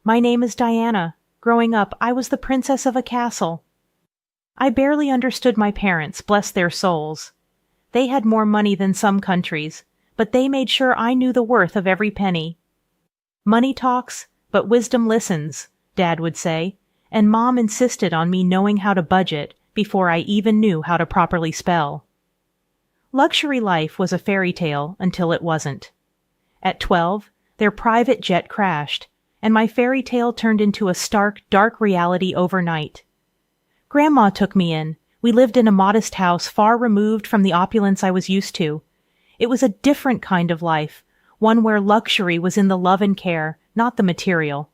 My name is Diana. Growing up, I was the princess of a castle. I barely understood my parents, bless their souls. They had more money than some countries, but they made sure I knew the worth of every penny. Money talks, but wisdom listens, Dad would say, and Mom insisted on me knowing how to budget before I even knew how to properly spell. Luxury life was a fairy tale until it wasn't. At 12, their private jet crashed, and my fairy tale turned into a stark, dark reality overnight. Grandma took me in. We lived in a modest house far removed from the opulence I was used to. It was a different kind of life, one where luxury was in the love and care, not the material.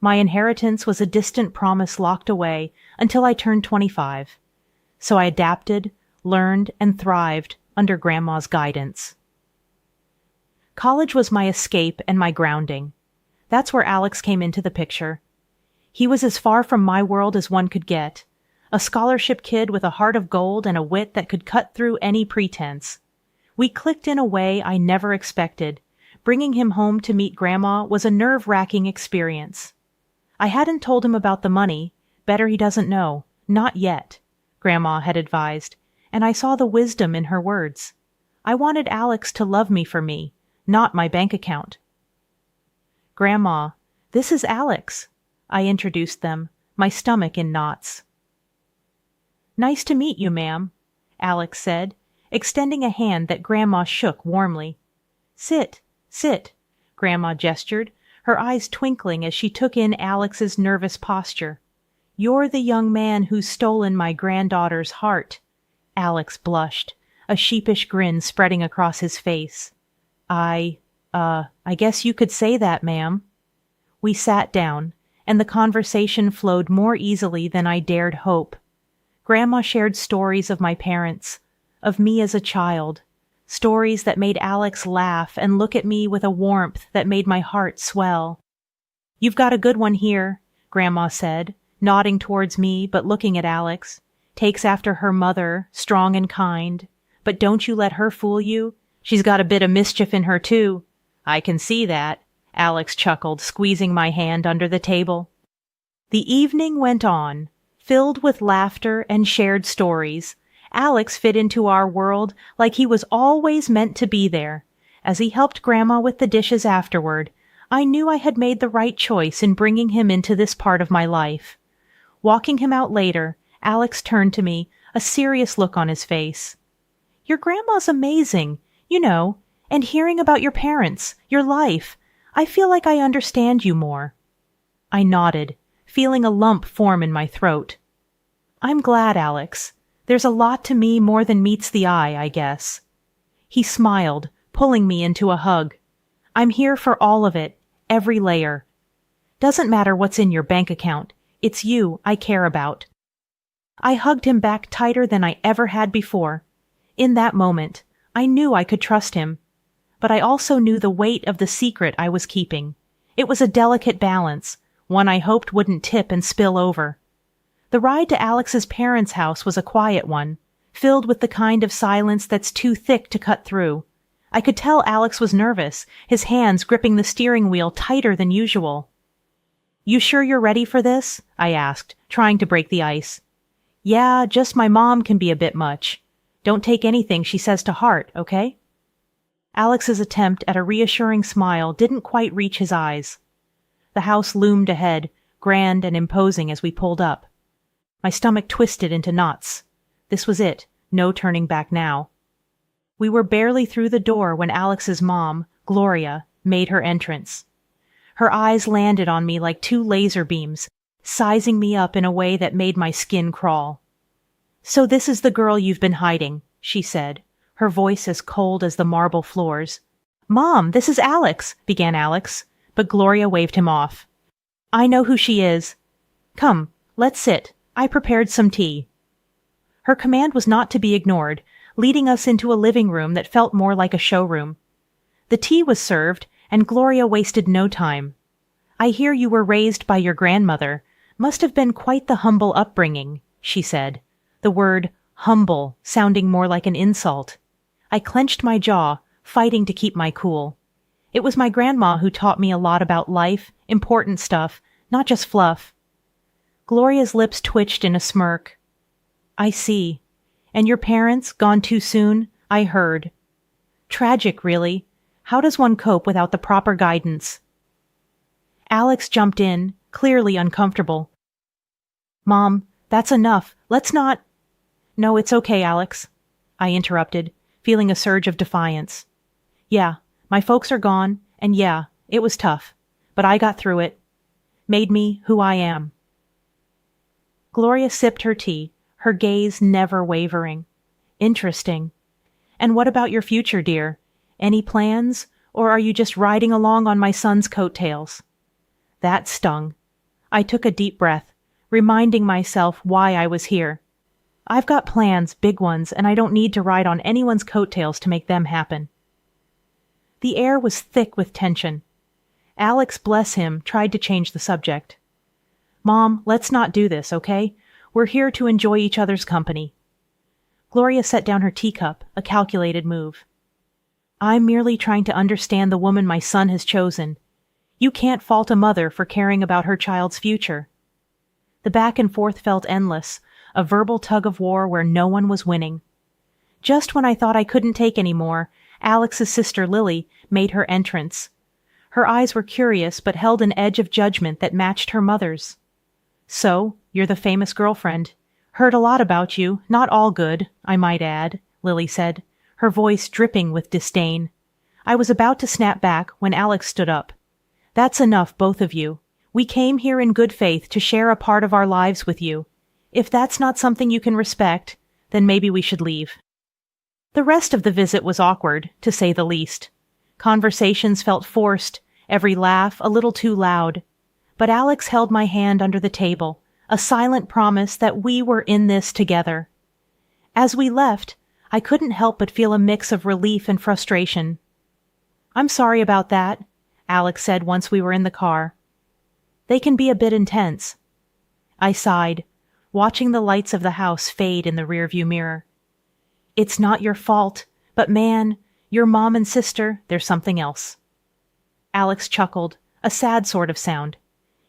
My inheritance was a distant promise locked away until I turned 25. So I adapted, learned, and thrived under Grandma's guidance. College was my escape and my grounding. That's where Alex came into the picture. He was as far from my world as one could get, a scholarship kid with a heart of gold and a wit that could cut through any pretense. We clicked in a way I never expected. Bringing him home to meet Grandma was a nerve-wracking experience. I hadn't told him about the money. Better he doesn't know. Not yet, Grandma had advised, and I saw the wisdom in her words. I wanted Alex to love me for me, not my bank account. Grandma, this is Alex, I introduced them, my stomach in knots. Nice to meet you, ma'am, Alex said, extending a hand that Grandma shook warmly. Sit, Grandma gestured, her eyes twinkling as she took in Alex's nervous posture. You're the young man who's stolen my granddaughter's heart. Alex blushed, a sheepish grin spreading across his face. I guess you could say that, ma'am. We sat down, and the conversation flowed more easily than I dared hope. Grandma shared stories of my parents, of me as a child, stories that made Alex laugh and look at me with a warmth that made my heart swell. You've got a good one here, Grandma said, nodding towards me but looking at Alex. Takes after her mother, strong and kind. But don't you let her fool you. She's got a bit of mischief in her, too. I can see that, Alex chuckled, squeezing my hand under the table. The evening went on, filled with laughter and shared stories. Alex fit into our world like he was always meant to be there. As he helped Grandma with the dishes afterward, I knew I had made the right choice in bringing him into this part of my life. Walking him out later, Alex turned to me, a serious look on his face. Your grandma's amazing, you know, and hearing about your parents, your life, I feel like I understand you more. I nodded, feeling a lump form in my throat. I'm glad, Alex. There's a lot to me more than meets the eye, I guess. He smiled, pulling me into a hug. I'm here for all of it, every layer. Doesn't matter what's in your bank account. It's you I care about. I hugged him back tighter than I ever had before. In that moment, I knew I could trust him. But I also knew the weight of the secret I was keeping. It was a delicate balance, one I hoped wouldn't tip and spill over. The ride to Alex's parents' house was a quiet one, filled with the kind of silence that's too thick to cut through. I could tell Alex was nervous, his hands gripping the steering wheel tighter than usual. You sure you're ready for this? I asked, trying to break the ice. Yeah, just my mom can be a bit much. Don't take anything she says to heart, okay? Alex's attempt at a reassuring smile didn't quite reach his eyes. The house loomed ahead, grand and imposing as we pulled up. My stomach twisted into knots. This was it, no turning back now. We were barely through the door when Alex's mom, Gloria, made her entrance. Her eyes landed on me like two laser beams, sizing me up in a way that made my skin crawl. So this is the girl you've been hiding, she said, her voice as cold as the marble floors. Mom, this is Alex, began Alex, but Gloria waved him off. I know who she is. Come, let's sit. I prepared some tea. Her command was not to be ignored, leading us into a living room that felt more like a showroom. The tea was served, and Gloria wasted no time. I hear you were raised by your grandmother. Must have been quite the humble upbringing, she said, the word humble sounding more like an insult. I clenched my jaw, fighting to keep my cool. It was my grandma who taught me a lot about life, Important stuff, not just fluff. Gloria's lips twitched in a smirk. I see. And your parents, gone too soon? I heard. Tragic, really. How does one cope without the proper guidance? Alex jumped in, clearly uncomfortable. Mom, that's enough. Let's not— No, it's okay, Alex, I interrupted, feeling a surge of defiance. Yeah, my folks are gone, and yeah, it was tough, but I got through it. Made me who I am. Gloria sipped her tea, her gaze never wavering. Interesting. And what about your future, dear? Any plans, or are you just riding along on my son's coattails? That stung. I took a deep breath, reminding myself why I was here. I've got plans, big ones, and I don't need to ride on anyone's coattails to make them happen. The air was thick with tension. Alex, bless him, tried to change the subject. Mom, let's not do this, okay? We're here to enjoy each other's company. Gloria set down her teacup, a calculated move. I'm merely trying to understand the woman my son has chosen. You can't fault a mother for caring about her child's future. The back and forth felt endless, a verbal tug-of-war where no one was winning. Just when I thought I couldn't take any more, Alex's sister Lily made her entrance. Her eyes were curious but held an edge of judgment that matched her mother's. So, you're the famous girlfriend. Heard a lot about you, not all good, I might add, Lily said, her voice dripping with disdain. I was about to snap back when Alex stood up. That's enough, both of you. We came here in good faith to share a part of our lives with you. If that's not something you can respect, then maybe we should leave. The rest of the visit was awkward, to say the least. Conversations felt forced, every laugh a little too loud. But Alex held my hand under the table, a silent promise that we were in this together. As we left, I couldn't help but feel a mix of relief and frustration. I'm sorry about that, Alex said once we were in the car. They can be a bit intense. I sighed, watching the lights of the house fade in the rearview mirror. It's not your fault, but man, your mom and sister, there's something else. Alex chuckled, a sad sort of sound.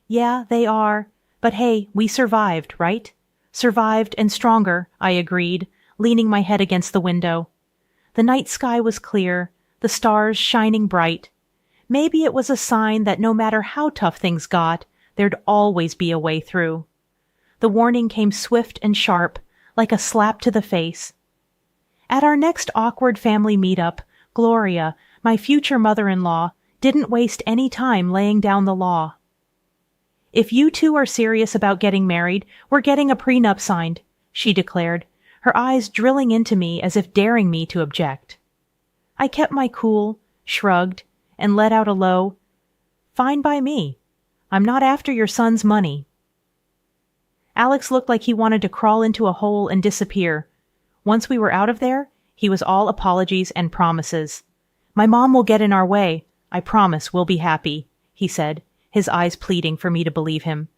Yeah, they are. But hey, we survived, right? Survived and stronger, I agreed, leaning my head against the window. The night sky was clear, the stars shining bright. Maybe it was a sign that no matter how tough things got, there'd always be a way through. The warning came swift and sharp, like a slap to the face. At our next awkward family meetup, Gloria, my future mother-in-law, didn't waste any time laying down the law. If you two are serious about getting married, we're getting a prenup signed, she declared, her eyes drilling into me as if daring me to object. I kept my cool, shrugged, and let out a low, "Fine by me. I'm not after your son's money." Alex looked like he wanted to crawl into a hole and disappear. Once we were out of there, he was all apologies and promises. My mom will get in our way. I promise we'll be happy, he said, his eyes pleading for me to believe him.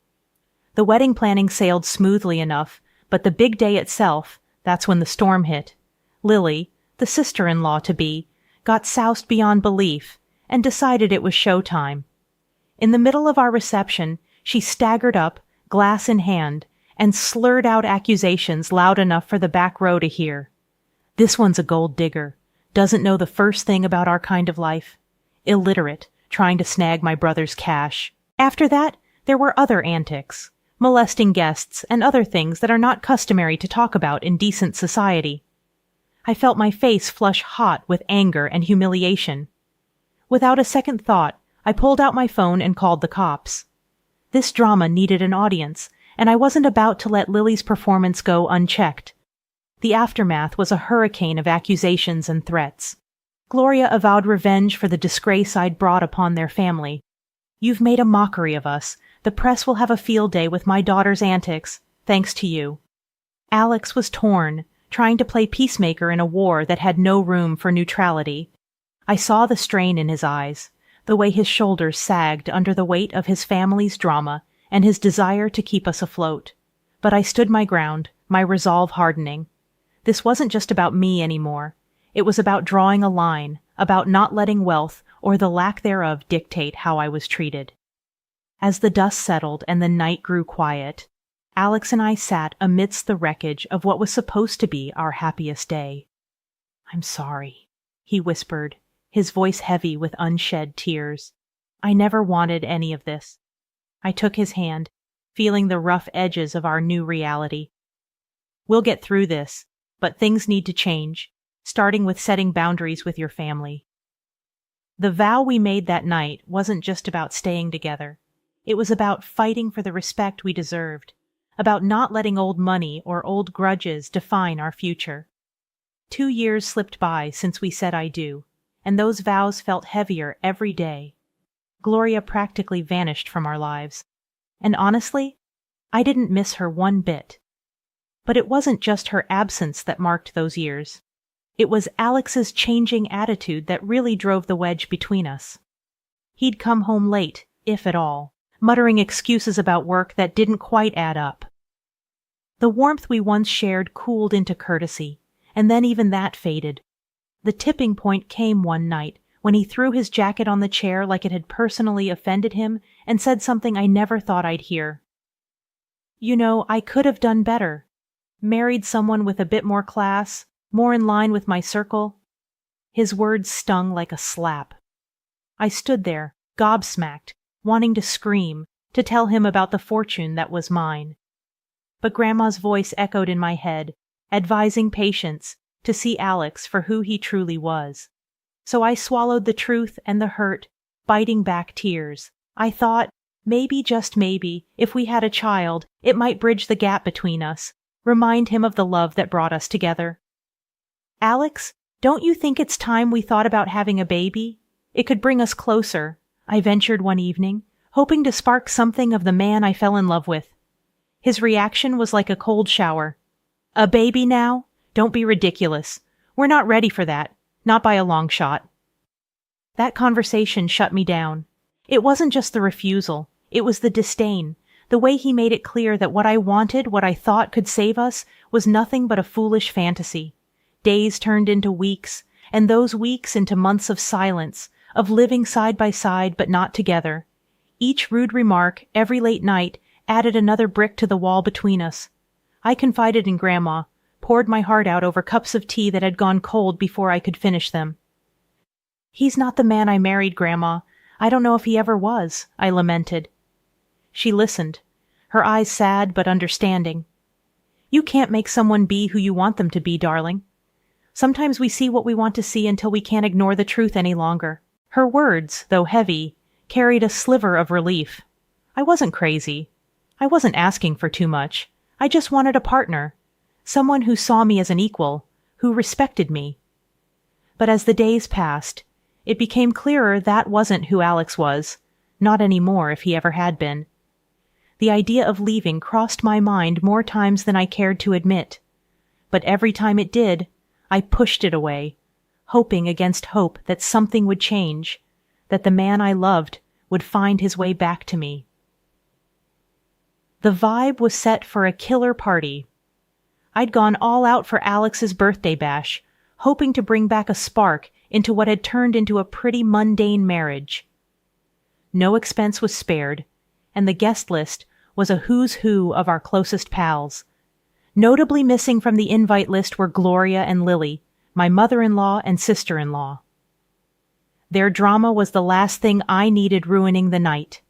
The wedding planning sailed smoothly enough, but the big day itself, that's when the storm hit. Lily, the sister-in-law-to-be, got soused beyond belief and decided it was showtime. In the middle of our reception, she staggered up, glass in hand, and slurred out accusations loud enough for the back row to hear. This one's a gold digger, doesn't know the first thing about our kind of life. Illiterate, trying to snag my brother's cash. After that, there were other antics, molesting guests and other things that are not customary to talk about in decent society. I felt my face flush hot with anger and humiliation. Without a second thought, I pulled out my phone and called the cops. This drama needed an audience, and I wasn't about to let Lily's performance go unchecked. The aftermath was a hurricane of accusations and threats. Gloria avowed revenge for the disgrace I'd brought upon their family. You've made a mockery of us. The press will have a field day with my daughter's antics, thanks to you. Alex was torn, trying to play peacemaker in a war that had no room for neutrality. I saw the strain in his eyes, the way his shoulders sagged under the weight of his family's drama and his desire to keep us afloat. But I stood my ground, my resolve hardening. This wasn't just about me anymore. It was about drawing a line, about not letting wealth or the lack thereof dictate how I was treated. As the dust settled and the night grew quiet, Alex and I sat amidst the wreckage of what was supposed to be our happiest day. "I'm sorry," he whispered, his voice heavy with unshed tears. "I never wanted any of this." I took his hand, feeling the rough edges of our new reality. "We'll get through this, but things need to change, starting with setting boundaries with your family." The vow we made that night wasn't just about staying together. It was about fighting for the respect we deserved, about not letting old money or old grudges define our future. 2 years slipped by since we said I do, and those vows felt heavier every day. Gloria practically vanished from our lives. And honestly, I didn't miss her one bit. But it wasn't just her absence that marked those years. It was Alex's changing attitude that really drove the wedge between us. He'd come home late, if at all, muttering excuses about work that didn't quite add up. The warmth we once shared cooled into courtesy, and then even that faded. The tipping point came one night when he threw his jacket on the chair like it had personally offended him and said something I never thought I'd hear. "You know, I could have done better. Married someone with a bit more class, more in line with my circle." His words stung like a slap. I stood there, gobsmacked, wanting to scream, to tell him about the fortune that was mine. But Grandma's voice echoed in my head, advising patience, to see Alex for who he truly was. So I swallowed the truth and the hurt, biting back tears. I thought, maybe, just maybe, if we had a child, it might bridge the gap between us, remind him of the love that brought us together. "Alex, don't you think it's time we thought about having a baby? It could bring us closer," I ventured one evening, hoping to spark something of the man I fell in love with. His reaction was like a cold shower. "A baby now? Don't be ridiculous. We're not ready for that, not by a long shot." That conversation shut me down. It wasn't just the refusal, it was the disdain, the way he made it clear that what I wanted, what I thought could save us, was nothing but a foolish fantasy. Days turned into weeks, and those weeks into months of silence, of living side by side but not together. Each rude remark, every late night, added another brick to the wall between us. I confided in Grandma, poured my heart out over cups of tea that had gone cold before I could finish them. "He's not the man I married, Grandma. I don't know if he ever was," I lamented. She listened, her eyes sad but understanding. "You can't make someone be who you want them to be, darling. Sometimes we see what we want to see until we can't ignore the truth any longer." Her words, though heavy, carried a sliver of relief. I wasn't crazy. I wasn't asking for too much. I just wanted a partner, someone who saw me as an equal, who respected me. But as the days passed, it became clearer that wasn't who Alex was, not anymore if he ever had been. The idea of leaving crossed my mind more times than I cared to admit. But every time it did, I pushed it away, hoping against hope that something would change, that the man I loved would find his way back to me. The vibe was set for a killer party. I'd gone all out for Alex's birthday bash, hoping to bring back a spark into what had turned into a pretty mundane marriage. No expense was spared, and the guest list was a who's who of our closest pals. Notably missing from the invite list were Gloria and Lily, my mother-in-law and sister-in-law. Their drama was the last thing I needed ruining the night.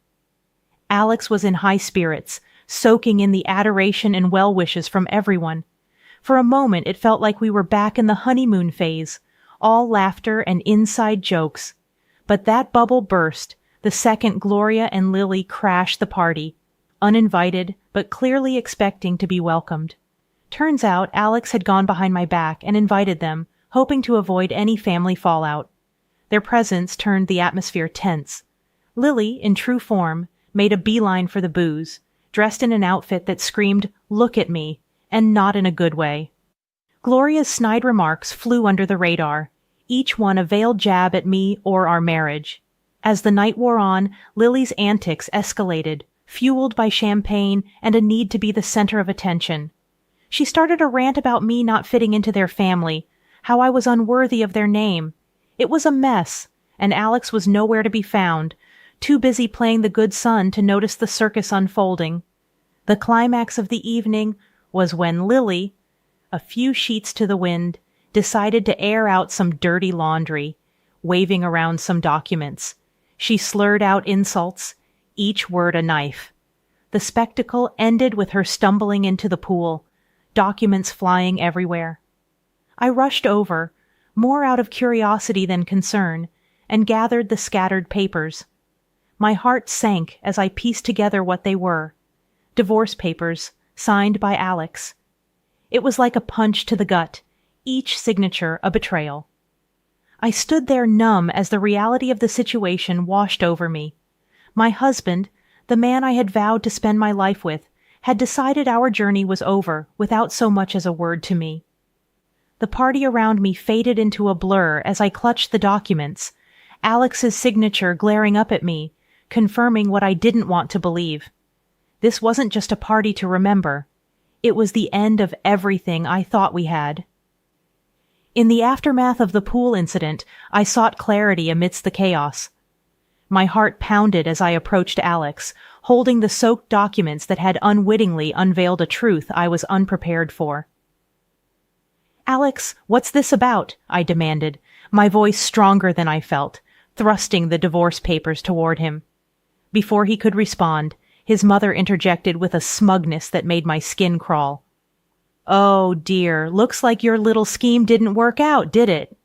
Alex was in high spirits, soaking in the adoration and well wishes from everyone. For a moment it felt like we were back in the honeymoon phase, all laughter and inside jokes. But that bubble burst the second Gloria and Lily crashed the party, uninvited but clearly expecting to be welcomed. Turns out Alex had gone behind my back and invited them, hoping to avoid any family fallout. Their presence turned the atmosphere tense. Lily, in true form, made a beeline for the booze, dressed in an outfit that screamed, "Look at me," and not in a good way. Gloria's snide remarks flew under the radar, each one a veiled jab at me or our marriage. As the night wore on, Lily's antics escalated, fueled by champagne and a need to be the center of attention. She started a rant about me not fitting into their family, how I was unworthy of their name. It was a mess, and Alex was nowhere to be found, too busy playing the good son to notice the circus unfolding. The climax of the evening was when Lily, a few sheets to the wind, decided to air out some dirty laundry, waving around some documents. She slurred out insults, each word a knife. The spectacle ended with her stumbling into the pool, documents flying everywhere. I rushed over, more out of curiosity than concern, and gathered the scattered papers. My heart sank as I pieced together what they were. Divorce papers, signed by Alex. It was like a punch to the gut, each signature a betrayal. I stood there numb as the reality of the situation washed over me. My husband, the man I had vowed to spend my life with, had decided our journey was over without so much as a word to me. The party around me faded into a blur as I clutched the documents, Alex's signature glaring up at me, confirming what I didn't want to believe. This wasn't just a party to remember. It was the end of everything I thought we had. In the aftermath of the pool incident, I sought clarity amidst the chaos. My heart pounded as I approached Alex, holding the soaked documents that had unwittingly unveiled a truth I was unprepared for. "Alex, what's this about?" I demanded, my voice stronger than I felt, thrusting the divorce papers toward him. Before he could respond, his mother interjected with a smugness that made my skin crawl. "Oh dear, looks like your little scheme didn't work out, did it?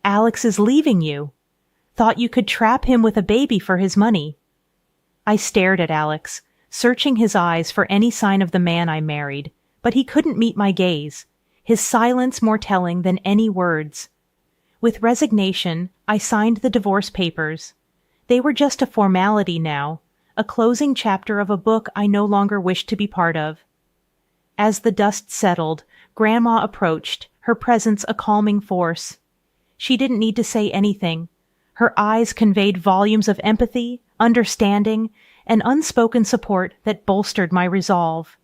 Alex is leaving you. Thought you could trap him with a baby for his money." I stared at Alex, searching his eyes for any sign of the man I married, but he couldn't meet my gaze, his silence more telling than any words. With resignation, I signed the divorce papers. They were just a formality now, a closing chapter of a book I no longer wished to be part of. As the dust settled, Grandma approached, her presence a calming force. She didn't need to say anything. Her eyes conveyed volumes of empathy, understanding, and unspoken support that bolstered my resolve.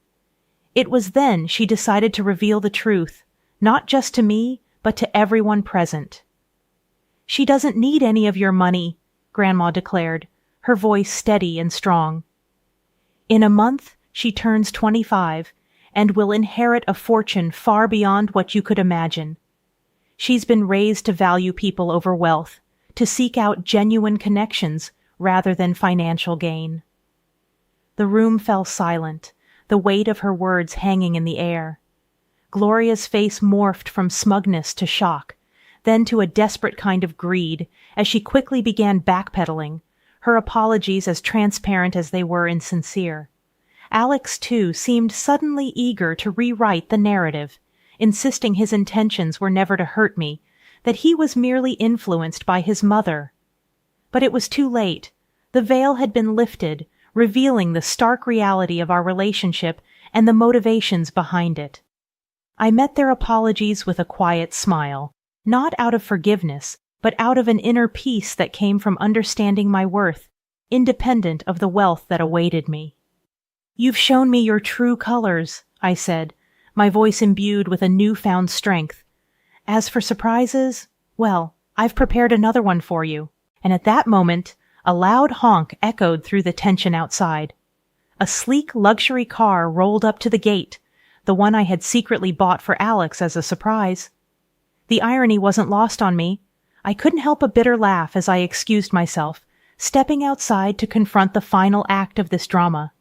It was then she decided to reveal the truth, not just to me, but to everyone present. "She doesn't need any of your money," Grandma declared, her voice steady and strong. "In a month, she turns 25 and will inherit a fortune far beyond what you could imagine. She's been raised to value people over wealth, to seek out genuine connections rather than financial gain." The room fell silent, the weight of her words hanging in the air. Gloria's face morphed from smugness to shock, then to a desperate kind of greed, as she quickly began backpedaling, her apologies as transparent as they were insincere. Alex, too, seemed suddenly eager to rewrite the narrative, insisting his intentions were never to hurt me, that he was merely influenced by his mother. But it was too late. The veil had been lifted, revealing the stark reality of our relationship and the motivations behind it. I met their apologies with a quiet smile, not out of forgiveness, but out of an inner peace that came from understanding my worth, independent of the wealth that awaited me. "You've shown me your true colors," I said, my voice imbued with a newfound strength. "As for surprises, well, I've prepared another one for you." And at that moment, a loud honk echoed through the tension outside. A sleek luxury car rolled up to the gate, the one I had secretly bought for Alex as a surprise. The irony wasn't lost on me. I couldn't help a bitter laugh as I excused myself, stepping outside to confront the final act of this drama.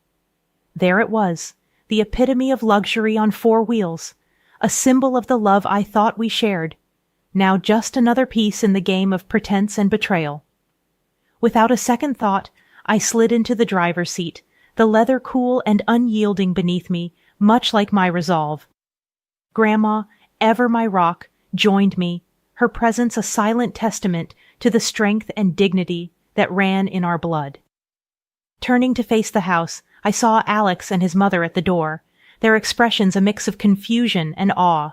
There it was, the epitome of luxury on 4 wheels, a symbol of the love I thought we shared, now just another piece in the game of pretense and betrayal. Without a second thought, I slid into the driver's seat, the leather cool and unyielding beneath me, much like my resolve. Grandma, ever my rock, joined me, her presence a silent testament to the strength and dignity that ran in our blood. Turning to face the house, I saw Alex and his mother at the door, their expressions a mix of confusion and awe.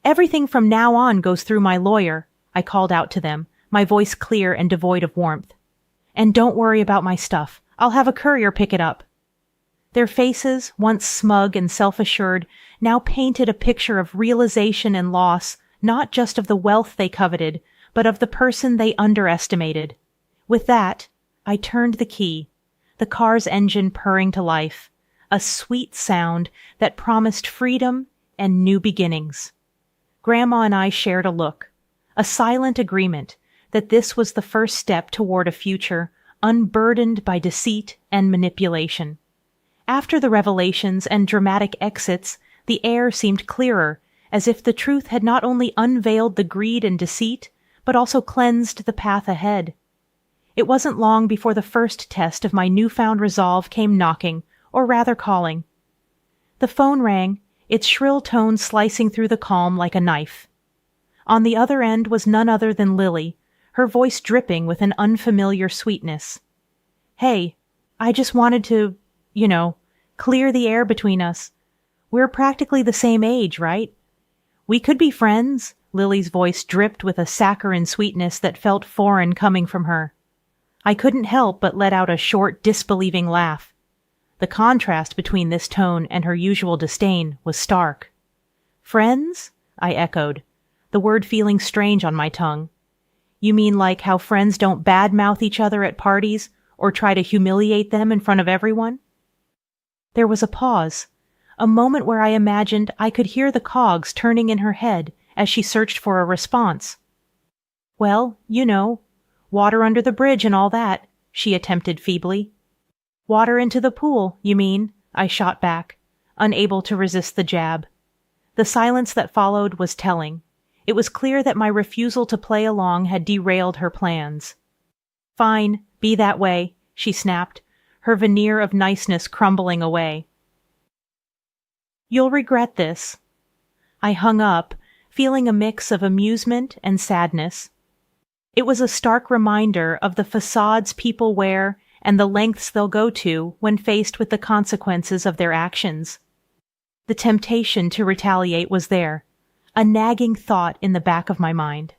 "Everything from now on goes through my lawyer," I called out to them, my voice clear and devoid of warmth. "And don't worry about my stuff. I'll have a courier pick it up." Their faces, once smug and self-assured, now painted a picture of realization and loss, not just of the wealth they coveted, but of the person they underestimated. With that, I turned the key, the car's engine purring to life, a sweet sound that promised freedom and new beginnings. Grandma and I shared a look, a silent agreement that this was the first step toward a future unburdened by deceit and manipulation. After the revelations and dramatic exits, the air seemed clearer, as if the truth had not only unveiled the greed and deceit, but also cleansed the path ahead. It wasn't long before the first test of my newfound resolve came knocking, or rather calling. The phone rang, its shrill tones slicing through the calm like a knife. On the other end was none other than Lily, her voice dripping with an unfamiliar sweetness. "Hey, I just wanted to, clear the air between us. We're practically the same age, right? We could be friends." Lily's voice dripped with a saccharine sweetness that felt foreign coming from her. I couldn't help but let out a short, disbelieving laugh. The contrast between this tone and her usual disdain was stark. "Friends?" I echoed, the word feeling strange on my tongue. "You mean like how friends don't badmouth each other at parties or try to humiliate them in front of everyone?" There was a pause, a moment where I imagined I could hear the cogs turning in her head as she searched for a response. "Well, water under the bridge and all that," she attempted feebly. "Water into the pool, you mean?" I shot back, unable to resist the jab. The silence that followed was telling. It was clear that my refusal to play along had derailed her plans. "Fine, be that way," she snapped, her veneer of niceness crumbling away. "You'll regret this." I hung up, feeling a mix of amusement and sadness. It was a stark reminder of the facades people wear and the lengths they'll go to when faced with the consequences of their actions. The temptation to retaliate was there, a nagging thought in the back of my mind.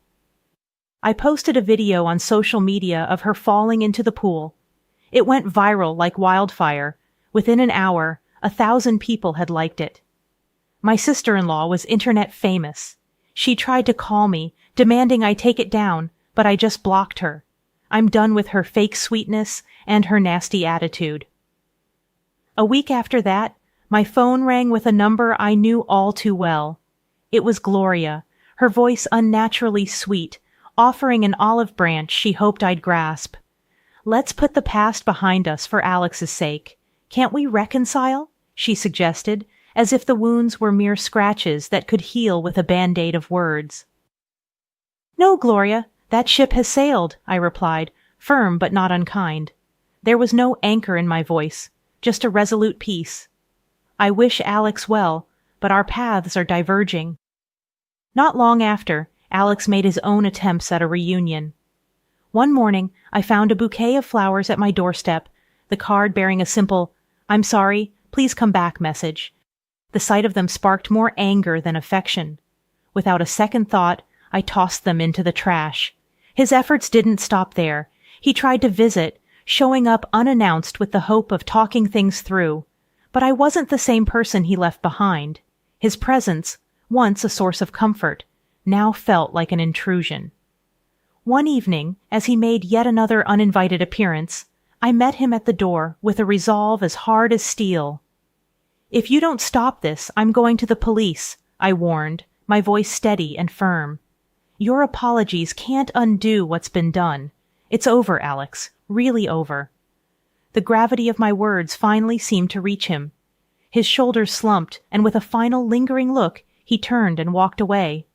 I posted a video on social media of her falling into the pool. It went viral like wildfire. Within an hour, 1,000 people had liked it. My sister-in-law was internet famous. She tried to call me, demanding I take it down, but I just blocked her. I'm done with her fake sweetness and her nasty attitude. A week after that, my phone rang with a number I knew all too well. It was Gloria, her voice unnaturally sweet, offering an olive branch she hoped I'd grasp. "Let's put the past behind us for Alex's sake. Can't we reconcile?" she suggested, as if the wounds were mere scratches that could heal with a band-aid of words. "No, Gloria, that ship has sailed," I replied, firm but not unkind. There was no anchor in my voice, just a resolute peace. "I wish Alex well, but our paths are diverging." Not long after, Alex made his own attempts at a reunion. One morning, I found a bouquet of flowers at my doorstep, the card bearing a simple, "I'm sorry, please come back" message. The sight of them sparked more anger than affection. Without a second thought, I tossed them into the trash. His efforts didn't stop there. He tried to visit, showing up unannounced with the hope of talking things through. But I wasn't the same person he left behind. His presence, once a source of comfort, now felt like an intrusion. One evening, as he made yet another uninvited appearance, I met him at the door with a resolve as hard as steel. "If you don't stop this, I'm going to the police," I warned, my voice steady and firm. "Your apologies can't undo what's been done. It's over, Alex, really over." The gravity of my words finally seemed to reach him. His shoulders slumped, and with a final lingering look, he turned and walked away.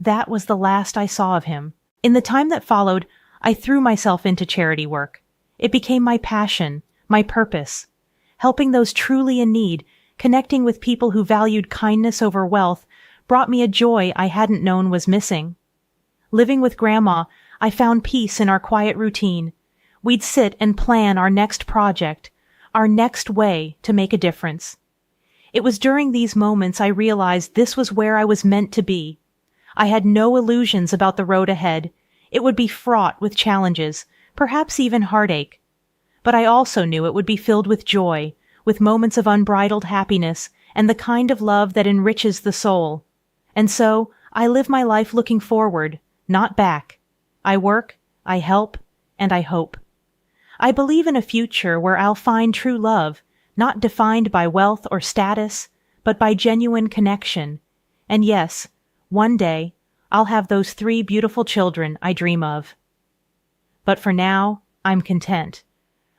That was the last I saw of him. In the time that followed, I threw myself into charity work. It became my passion, my purpose. Helping those truly in need, connecting with people who valued kindness over wealth, brought me a joy I hadn't known was missing. Living with Grandma, I found peace in our quiet routine. We'd sit and plan our next project, our next way to make a difference. It was during these moments I realized this was where I was meant to be. I had no illusions about the road ahead. It would be fraught with challenges, perhaps even heartache. But I also knew it would be filled with joy, with moments of unbridled happiness and the kind of love that enriches the soul. And so I live my life looking forward, not back. I work, I help, and I hope. I believe in a future where I'll find true love, not defined by wealth or status, but by genuine connection. And yes, one day, I'll have those 3 beautiful children I dream of. But for now, I'm content.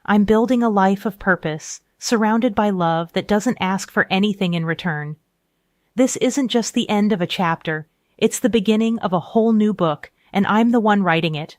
I'm building a life of purpose, surrounded by love that doesn't ask for anything in return. This isn't just the end of a chapter, it's the beginning of a whole new book, and I'm the one writing it.